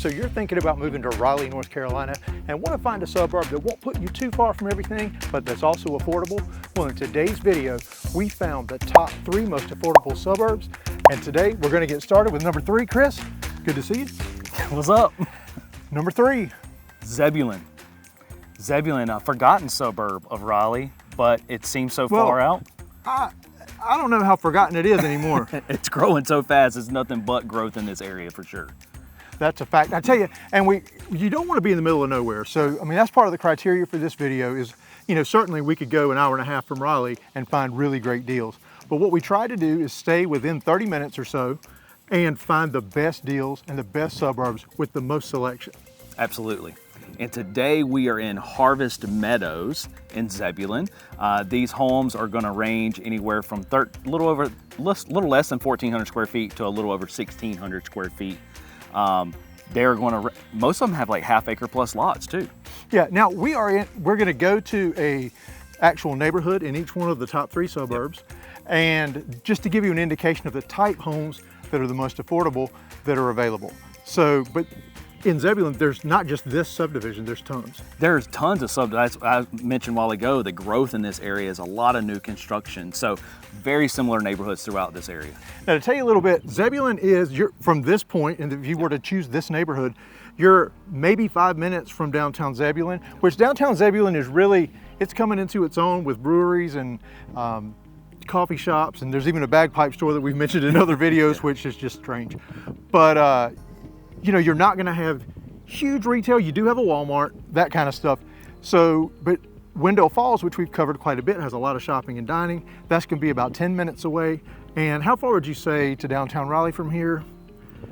So you're thinking about moving to Raleigh, North Carolina and want to find a suburb that won't put you too far from everything, but that's also affordable? Well, in today's video, we found the top 3 most affordable suburbs. And today we're going to get started with number 3. Chris, good to see you. What's up? Number 3. Zebulon. Zebulon, a forgotten suburb of Raleigh, but it seems so far out. I don't know how forgotten it is anymore. It's growing so fast, it's nothing but growth in this area for sure. That's a fact. I tell you, and you don't want to be in the middle of nowhere. So, I mean, that's part of the criteria for this video is, you know, certainly we could go an hour and a half from Raleigh and find really great deals. But what we try to do is stay within 30 minutes or so and find the best deals and the best suburbs with the most selection. Absolutely. And today we are in Harvest Meadows in Zebulon. These homes are going to range anywhere from little less than 1,400 square feet to a little over 1,600 square feet. They're going to, most of them have like half-acre plus lots too. Yeah. Now we're going to go to a actual neighborhood in each one of the top 3 suburbs, and just to give you an indication of the type homes that are the most affordable that are available. So, but in Zebulon, there's not just this subdivision, there's tons. There's tons of subdivisions. I mentioned a while ago, the growth in this area is a lot of new construction. So very similar neighborhoods throughout this area. Now to tell you a little bit, Zebulon is, from this point, and if you were to choose this neighborhood, you're maybe 5 minutes from downtown Zebulon, which downtown Zebulon is really, it's coming into its own with breweries and coffee shops, and there's even a bagpipe store that we've mentioned in other videos, which is just strange. But you know, you're not going to have huge retail. You do have a Walmart, that kind of stuff. So, but Wendell Falls, which we've covered quite a bit, has a lot of shopping and dining. That's going to be about 10 minutes away. And how far would you say to downtown Raleigh from here?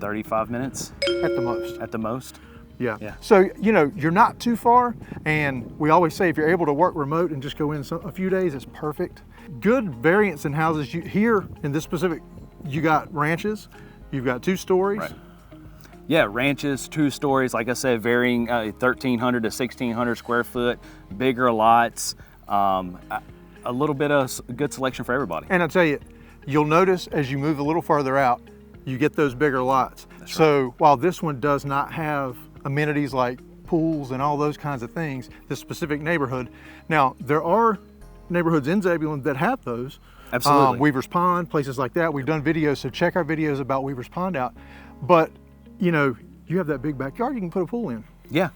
35 minutes. At the most. At the most. Yeah. So, you know, you're not too far. And we always say if you're able to work remote and just go in a few days, it's perfect. Good variance in houses. Here in this specific, you got ranches. You've got 2 stories. Right. Yeah, ranches, 2 stories, like I said, varying 1,300 to 1,600 square foot, bigger lots, a little bit of good selection for everybody. And I'll tell you, you'll notice as you move a little further out, you get those bigger lots. That's so while this one does not have amenities like pools and all those kinds of things, this specific neighborhood, now there are neighborhoods in Zebulon that have those. Absolutely. Weaver's Pond, places like that. We've done videos, so check our videos about Weaver's Pond out. But you know, you have that big backyard, you can put a pool in. Yeah,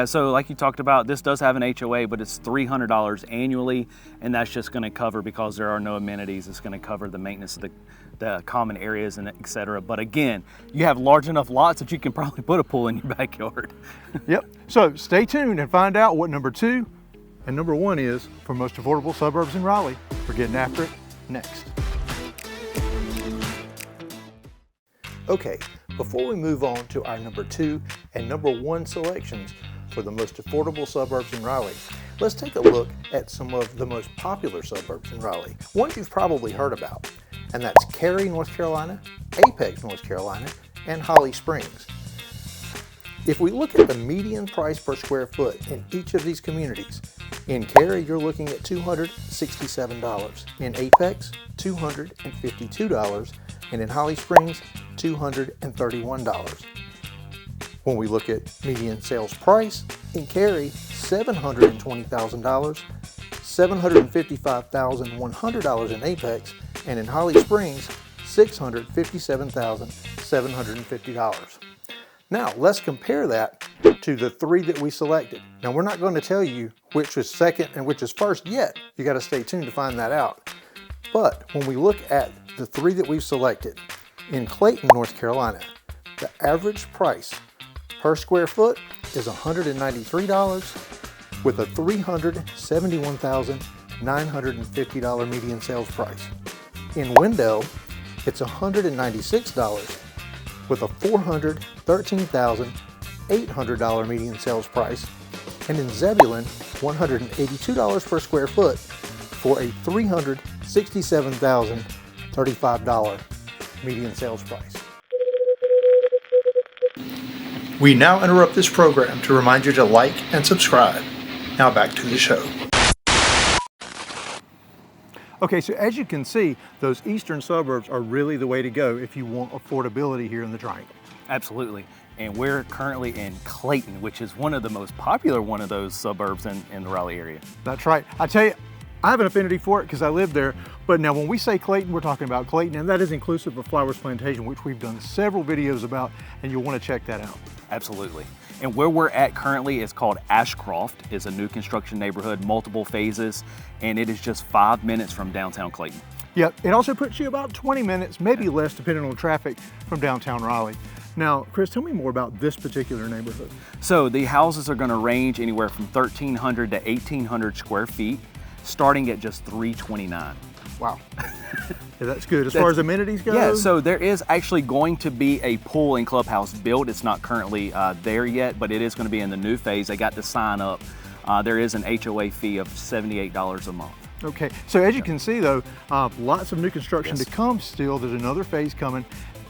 so like you talked about, this does have an HOA, but it's $300 annually, and that's just gonna cover, because there are no amenities, it's gonna cover the maintenance of the common areas and et cetera. But again, you have large enough lots that you can probably put a pool in your backyard. Yep, so stay tuned and find out what number 2 and number 1 is for most affordable suburbs in Raleigh. We're getting after it next. Okay, before we move on to our number 2 and number 1 selections for the most affordable suburbs in Raleigh, let's take a look at some of the most popular suburbs in Raleigh. One you've probably heard about, and that's Cary, North Carolina, Apex, North Carolina, and Holly Springs. If we look at the median price per square foot in each of these communities, in Cary you're looking at $267, in Apex $252, and in Holly Springs $231. When we look at median sales price, in Cary $720,000, $755,100 in Apex, and in Holly Springs $657,750. Now let's compare that to the 3 that we selected. Now we're not going to tell you which is second and which is first yet. You got to stay tuned to find that out. But when we look at the 3 that we've selected, in Clayton, North Carolina, the average price per square foot is $193 with a $371,950 median sales price. In Wendell, it's $196 with a $413,800 median sales price. And in Zebulon, $182 per square foot for a $367,035 median sales price. We now interrupt this program to remind you to like and subscribe. Now back to the show. Okay, so as you can see, those eastern suburbs are really the way to go if you want affordability here in the Triangle. Absolutely. and we're currently in Clayton, which is one of the most popular one of those suburbs in the Raleigh area. That's right. I tell you, I have an affinity for it because I live there. But now when we say Clayton, we're talking about Clayton, and that is inclusive of Flowers Plantation, which we've done several videos about, and you'll want to check that out. Absolutely. And where we're at currently is called Ashcroft. It's a new construction neighborhood, multiple phases, and it is just 5 minutes from downtown Clayton. Yep, it also puts you about 20 minutes, maybe less depending on traffic, from downtown Raleigh. Now, Chris, tell me more about this particular neighborhood. So the houses are going to range anywhere from 1,300 to 1,800 square feet, starting at just $329. Wow. Yeah, that's good. As far as amenities go? Yeah, so there is actually going to be a pool and clubhouse built. It's not currently there yet, but it is going to be in the new phase. They got to sign up. There is an HOA fee of $78 a month. Okay, so as you can see though, lots of new construction to come still. There's another phase coming,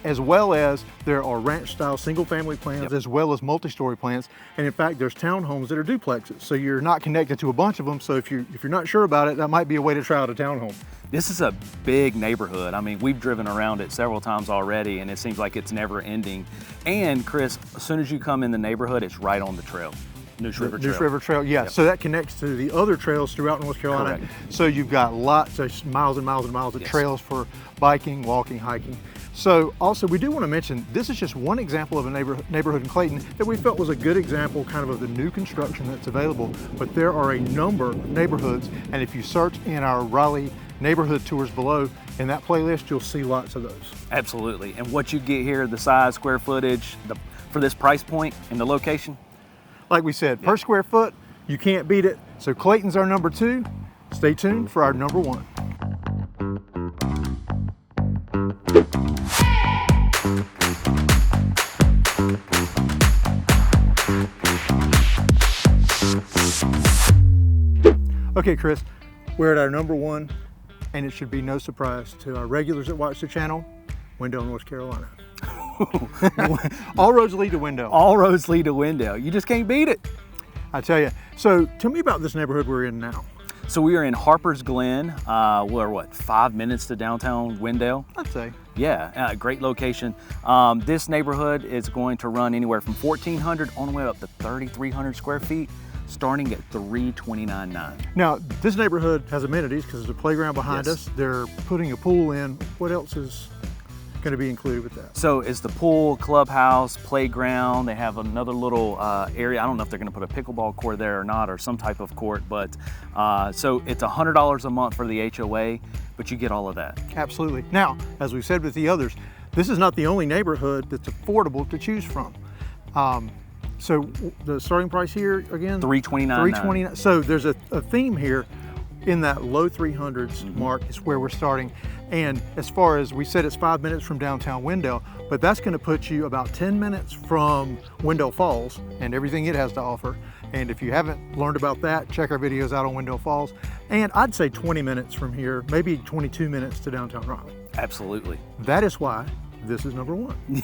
as well as there are ranch style single family plans, as well as multi-story plans. And in fact, there's townhomes that are duplexes. So you're not connected to a bunch of them. So if you're not sure about it, that might be a way to try out a townhome. This is a big neighborhood. I mean, we've driven around it several times already, and it seems like it's never ending. And Chris, as soon as you come in the neighborhood, it's right on the trail. Neuse River Trail. Neuse River Trail, yeah. Yep. So that connects to the other trails throughout North Carolina. Correct. So you've got lots of miles and miles and miles of trails for biking, walking, hiking. So also we do want to mention, this is just one example of a neighborhood in Clayton that we felt was a good example kind of the new construction that's available, but there are a number of neighborhoods, and if you search in our Raleigh neighborhood tours below, in that playlist, you'll see lots of those. Absolutely, and what you get here, the size, square footage, for this price point and the location. Like we said, per square foot, you can't beat it. So Clayton's our number 2. Stay tuned for our number 1. Okay, Chris, we're at our number 1, and it should be no surprise to our regulars that watch the channel, Wendell, North Carolina. All roads lead to Wendell. All roads lead to Wendell. You just can't beat it. I tell you. So tell me about this neighborhood we're in now. So we are in Harper's Glen. We're what, 5 minutes to downtown Wendell? I'd say. Yeah, great location. This neighborhood is going to run anywhere from 1,400 on the way up to 3,300 square feet, starting at $329.9. Now, this neighborhood has amenities because there's a playground behind us. They're putting a pool in. What else is going to be included with that? So it's the pool, clubhouse, playground. They have another little area. I don't know if they're going to put a pickleball court there or not, or some type of court, but so it's $100 a month for the HOA, but you get all of that. Absolutely. Now, as we've said with the others, this is not the only neighborhood that's affordable to choose from. So the starting price here again? $329.9. So there's a theme here. In that low 300s mark is where we're starting. And as far as we said, it's 5 minutes from downtown Wendell, but that's going to put you about 10 minutes from Wendell Falls and everything it has to offer. And if you haven't learned about that, check our videos out on Wendell Falls. And I'd say 20 minutes from here, maybe 22 minutes to downtown Raleigh. Absolutely. That is why this is number 1.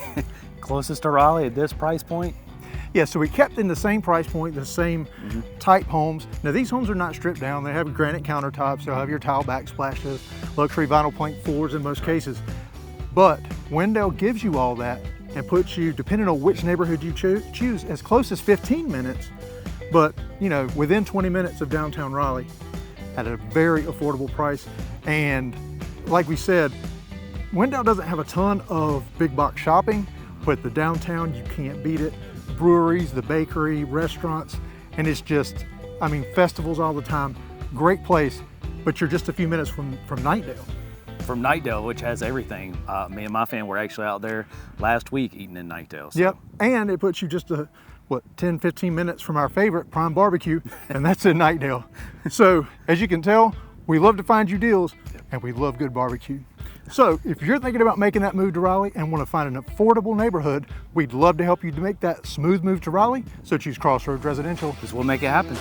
Closest to Raleigh at this price point. Yeah, so we kept in the same price point, the same type homes. Now these homes are not stripped down. They have granite countertops. They'll have your tile backsplashes, luxury vinyl plank floors in most cases. But Wendell gives you all that and puts you, depending on which neighborhood you choose, as close as 15 minutes, but you know, within 20 minutes of downtown Raleigh at a very affordable price. And like we said, Wendell doesn't have a ton of big box shopping, but the downtown, you can't beat it. Breweries, the bakery, restaurants, and it's just, I mean, festivals all the time. Great place, but you're just a few minutes from Knightdale. From Knightdale, which has everything. Me and my family were actually out there last week eating in Knightdale. So. Yep, and it puts you just 10, 15 minutes from our favorite, Prime Barbecue, and that's in Knightdale. So, as you can tell, we love to find you deals, and we love good barbecue. So if you're thinking about making that move to Raleigh and want to find an affordable neighborhood, we'd love to help you to make that smooth move to Raleigh. So choose Crossroads Residential. Because we'll make it happen.